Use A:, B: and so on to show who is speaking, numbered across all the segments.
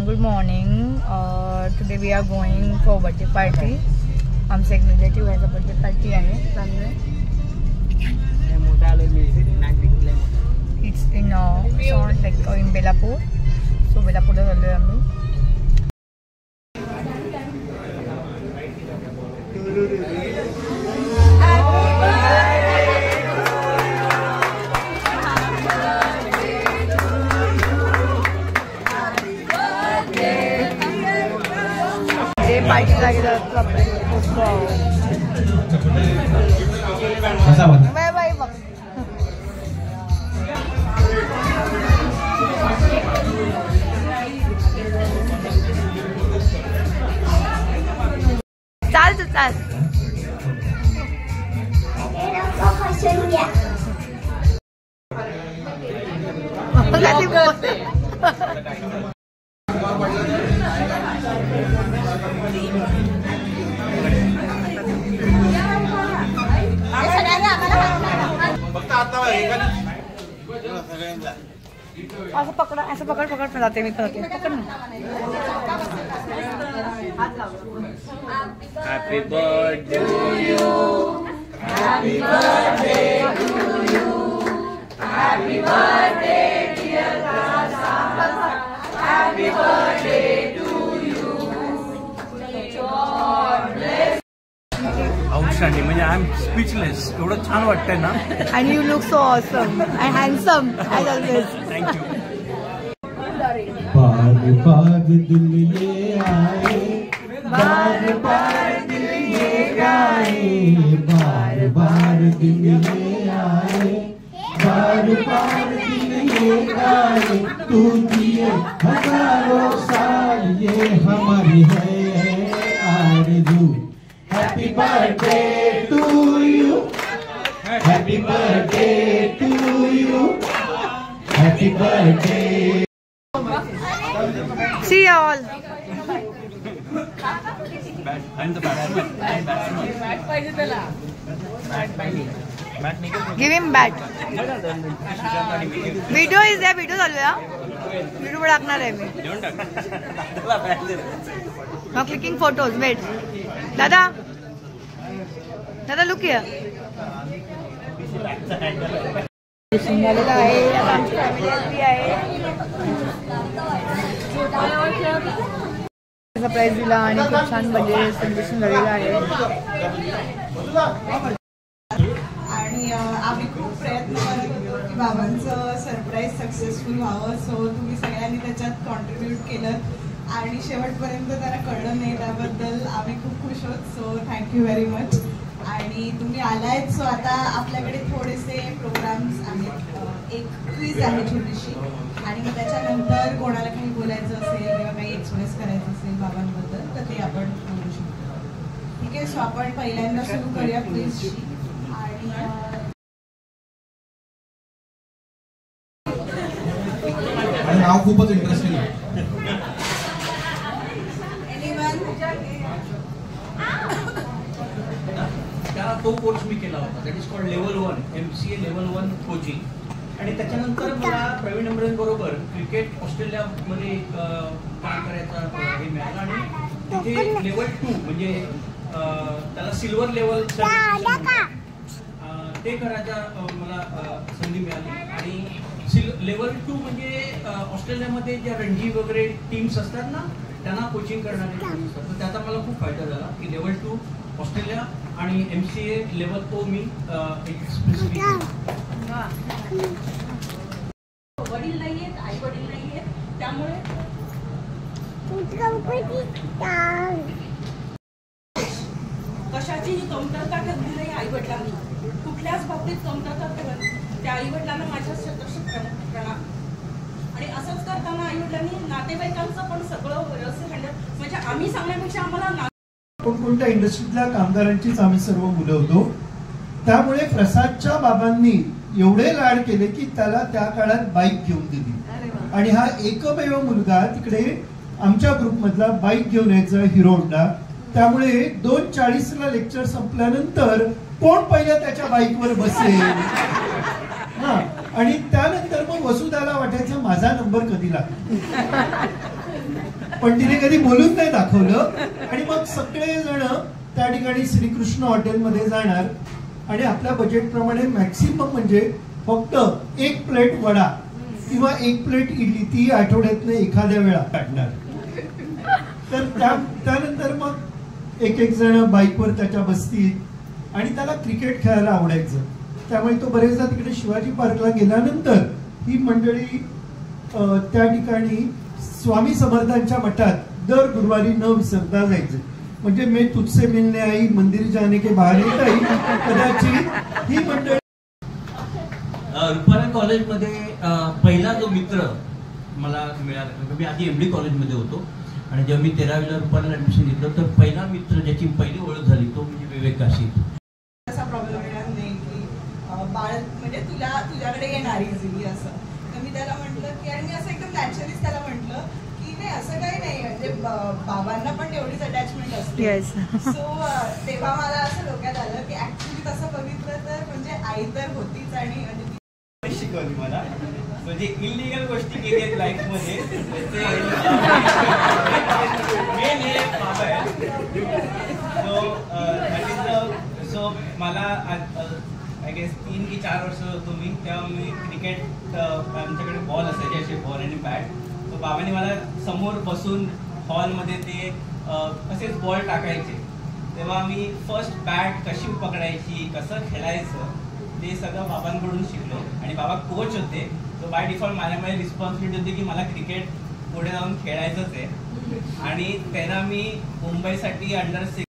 A: everyone, good morning. Today we are going for birthday party. आमचा एक relative ह्याचा birthday party आहे. It's in like in Belapur. So बेलापूरला चाललो आहे आम्ही. पार्टी लागेल बाय बाय. चाल तू चाल. असं पकडा, असं पकड पकड जाते मी पकड पकड ना.
B: Happy birthday to you, happy birthday to you, happy birthday dear Kasa, happy birthday to you. Outstanding, म्हणजे आय एम स्पीचलेस. एवढं छान वाटतंय ना.
A: And you look so awesome and handsome as always.
B: Thank you.
C: बार बार दिल ये आए, बार बार दिल ये गाए, बार बार दिल ये आए, बार बार दिल ये गाए. तू दिए हजारों साल, ये हमारी है आरज़ू. Happy birthday to you, happy birthday to you, happy birthday.
A: See you all.
B: I'm the batsman.
A: Give him bat. Video is there. Video चालू आहे. Video वर टाकणार आहे मी. Now clicking photos. Wait. दादा. दादा look here. सिंगालेला आहे. आमची फॅमिली आली आहे. सरप्राईज दिला आणि खूप छान बर्थडे सेलिब्रेशन झालेलं आहे.
D: आणि आम्ही खूप प्रयत्न करत होतो की बाबांचं सरप्राईज सक्सेसफुल व्हावं. सो तुम्ही सगळ्यांनी त्याच्यात कॉन्ट्रीब्यूट केलं आणि शेवटपर्यंत त्याला कळलं नाही, त्याबद्दल आम्ही खूप खुश आहोत. So thank you very much. आणि तुम्ही आलायत. सो आता आपल्याकडे थोडेसे प्रोग्राम्स आहेत. एक क्विज आहे छोटीशी आणि मग त्याच्यानंतर कोणाला काही बोलायचं असेल किंवा काही एक्सप्रेस करायचं असेल बाबांबद्दल तर ते आपण बोलू शकतो. ठीक आहे. सो आपण पहिल्यांदा सुरू करूया क्विजशी.
C: आणि नाव खूपच इंटरेस्टिंग आहे.
B: तो कोर्स मी केला होता. That is called level 1 MCA level 1 coaching. आणि त्याच्यानंतर मला प्रवीण अमरेंबरोबर क्रिकेट ऑस्ट्रेलियामध्ये काम करायचा हे मिळालं आणि तिथे लेवल 2 म्हणजे त्याला सिल्वर लेवल ते करायचा मला संधी मिळाली. आणि लेवल 2 म्हणजे ऑस्ट्रेलियामध्ये ज्या रणजी वगैरे टीम्स असतात ना त्यांना कोचिंग करणारे टीम्स असतात. तर त्याचा मला खूप फायदा झाला की लेवल 2 ऑस्ट्रेलिया आणि MCA लेवल तो मी
D: वडील नाहीयेत, आई वडील नाहीयेत, त्यामुळे कशाचीही कमतरता ठरली नाही आई वडिलांनी. कुठल्याच बाबतीत कमतरता ठरली त्या आई वडिलांना माझ्या प्रणाम. आणि असंच करताना आई वडिलांनी नातेवाईकांचं पण सगळं व्यवस्थित हँडल, म्हणजे आम्ही सांगण्यापेक्षा आम्हाला
C: कोणत्या इंडस्ट्रीतल्या कामगारांचीच आम्ही सर्व मुलं होतो. त्यामुळे प्रसादच्या बाबांनी एवढे लाड केले की त्याला त्या काळात बाईक घेऊन दिली. आणि हा एकमेव मुलगा तिकडे आमच्या ग्रुपमधला बाईक घेऊन यायचा हिरो होंडा. त्यामुळे 2:40 लेक्चर संपल्यानंतर कोण पहिलं त्याच्या बाईकवर बसेल. आणि त्यानंतर मग वसुधाला वाटायचं माझा नंबर कधी लागतो. पण तिने कधी बोलून नाही दाखवलं. आणि मग सगळे जण त्या ठिकाणी श्रीकृष्ण हॉटेलमध्ये जाणार आणि आपल्या बजेटप्रमाणे मॅक्सिमम म्हणजे फक्त 1 प्लेट वडा किंवा 1 प्लेट इडली ती आठवड्यातनं एखाद्या वेळा काढणार. तर त्यानंतर मग एक जण बाईकवर त्याच्या बसतील आणि त्याला क्रिकेट खेळायला आवडायचं. त्यामुळे तो बरेचदा तिकडे शिवाजी पार्कला गेल्यानंतर ही मंडळी त्या ठिकाणी स्वामी समर्थांच्या मठात दर गुरुवारी न विसरता जायचं. म्हणजे मी तुझसे मिलने आई मंदिर जाने के बहाने आई कदाचित ही मंडळी.
B: रुपाला कॉलेजमध्ये पहिला जो मित्र मला मिळाला, मी आधी MD कॉलेजमध्ये होतो आणि जेव्हा मी 13वीला रुपाला ऍडमिशन घेतलं तर पहिला मित्र ज्याची पहिली ओळख झाली तो म्हणजे विवेक काशी.
D: असा प्रॉब्लेम येणार नाही की बाळ म्हणजे तुझ्याकडे येणार इझिली असं. तर मी त्याला म्हटलं की, आणि मी असं एकदम नॅचरलीच त्याला म्हटलं की नाही असं काही नाही, म्हणजे बाबांना पण तेवढीच अटॅचमेंट असते. सो तेव्हा मला असं डोक्यात आलं की ऍक्च्युली तसं बघितलं तर म्हणजे आई तर होतीच आणि म्हणजे
E: शिकवली मला म्हणजे इलिगल गोष्टी केली आहेत लाईफ मध्ये. सो मला आय गेस 3 की 4 वर्ष होतो मी, तेव्हा मी क्रिकेट आमच्याकडे बॉल असायचे असे बॉल आणि बॅट. तो बाबांनी मला समोर बसून हॉलमध्ये ते असेच बॉल टाकायचे. तेव्हा मी फर्स्ट बॅट कशी पकडायची, कसं खेळायचं ते सगळं बाबांकडून शिकलो. आणि बाबा कोच होते, तो बाय डिफॉल्ट माझ्यामध्ये रिस्पॉन्सिबिलिटी होती की मला क्रिकेट पुढे जाऊन खेळायचंच आहे. आणि त्यांना मी मुंबईसाठी अंडर-6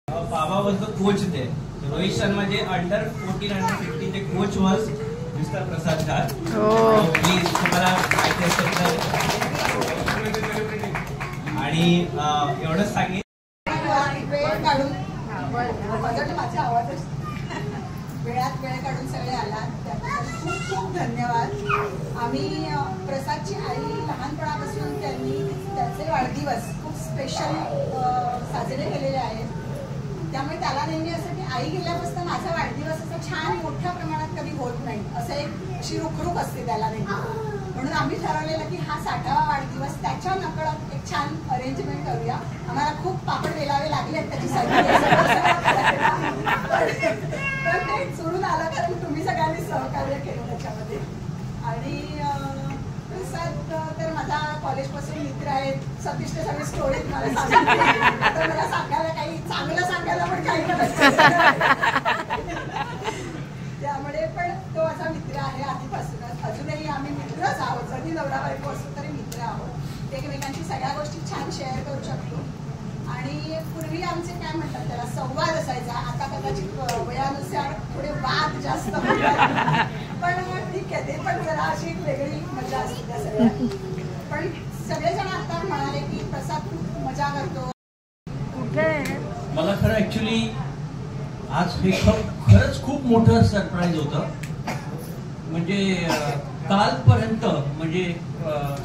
E: बाबा वॉज द कोच दे. रोहित शर्मा जे अंडर-14 अंडर-15 चे कोच वॉज मिस्टर प्रसाद झार. प्लीज तुम्हाला माहिती असेल तर. आणि एवढंच सांगेन
D: वेळात वेळ काढून सगळे आलात त्याबद्दल खूप खूप धन्यवाद. आम्ही प्रसादची आई लहानपणापासून त्यांनी त्याचे वाढदिवस खूप स्पेशल साजरे केलेले आहेत. त्यामुळे त्याला नेहमी असं की आई गेल्यापासून माझा वाढदिवस असा छान मोठ्या प्रमाणात कधी होत नाही, असं एक अशी रुखरुख असते त्याला नेहमी. म्हणून आम्ही ठरवलेलं की हा 60वा वाढदिवस त्याच्या नकळत एक छान अरेंजमेंट करूया. आम्हाला खूप पापड वेलावे लागले त्याच्यासाठी, तर ते सोडून आलं कारण तुम्ही सगळ्यांनी सहकार्य केलं त्याच्यामध्ये. आणि प्रसाद तर माझा कॉलेजपासून मित्र आहेत. सतीश ते सगळे स्टोरीज मला सांगितले. आता मला सांगायला काही चांगलं सांगायला पण काही त्यामुळे पण तो माझा मित्र आहे आधीपासूनच. अजूनही आम्ही मित्रच आहोत, जरी नवरा बायको असतो तरी मित्र आहोत. एकमेकांची सगळ्या गोष्टी छान शेअर करू शकतो. आणि पूर्वी आमचे काय म्हणतात त्याला संवाद असायचा. आता कदाचित वयानुसार थोडे वाद जास्त होतात, पण ठीक आहे, ते पण जरा अशी एक वेगळी मजा असते त्या सगळ्यात. पण सगळेजण आता म्हणाले की प्रसाद खूप मजा करतो.
B: मला खरं ऍक्च्युली आज हे खरंच खूप मोठं सरप्राईज होतं. म्हणजे कालपर्यंत म्हणजे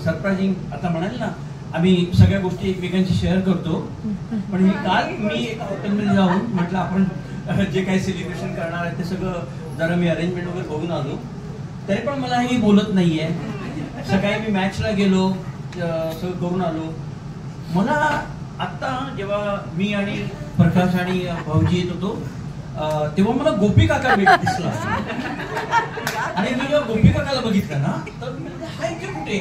B: सरप्रायझिंग आता म्हणाल ना आम्ही सगळ्या गोष्टी एकमेकांशी शेअर करतो, पण मी काल एका हॉटेलमध्ये जाऊन म्हटलं आपण जे काही सेलिब्रेशन करणार आहे ते सगळं जरा मी अरेंजमेंट वगैरे बघून आलो. तरी पण मला हे बोलत नाहीये. सकाळी मी मॅचला गेलो, सगळं करून आलो. मला आत्ता जेव्हा मी आणि प्रकाश आणि भाऊजी येत होतो तेव्हा मला गोपी काका दिसला. आणि मी जेव्हा गोपी काकाला बघितलं ना तर हाय की कुठे,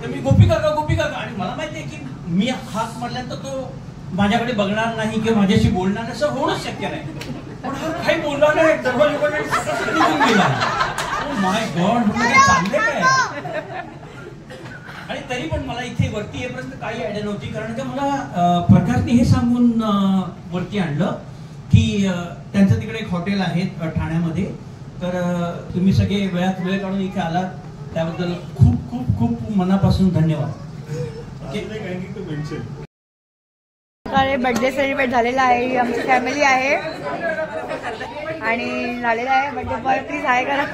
B: तर मी गोपी काका आणि मला माहिती आहे की मी हाक म्हटल्यानंतर तो माझ्याकडे बघणार नाही किंवा माझ्याशी बोलणार नाही, असं होणंच शक्य नाही. पण हा काही बोलला नाही, दरवाजा निघून गेला. माय गॉड, म्हणजे चाललंय काय. आणि तरी पण मला इथे वरती येईपर्यंत काही आयडिया नव्हती, कारण का मला प्रकाशने हे सांगून वरती आणलं की त्यांचं तिकडे एक हॉटेल आहे ठाण्यामध्ये, तर तुम्ही सगळे वेळात वेळ काढून इथे आलात त्याबद्दल खूप खूप खूप मनापासून धन्यवाद.
A: बर्थडे सेलिब्रेट झालेला आहे, आमची फॅमिली आहे आणि झालेला आहे बर्थडे पार्टी. हाय करा.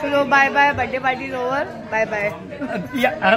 A: चलो bye bye, birthday party over, bye bye.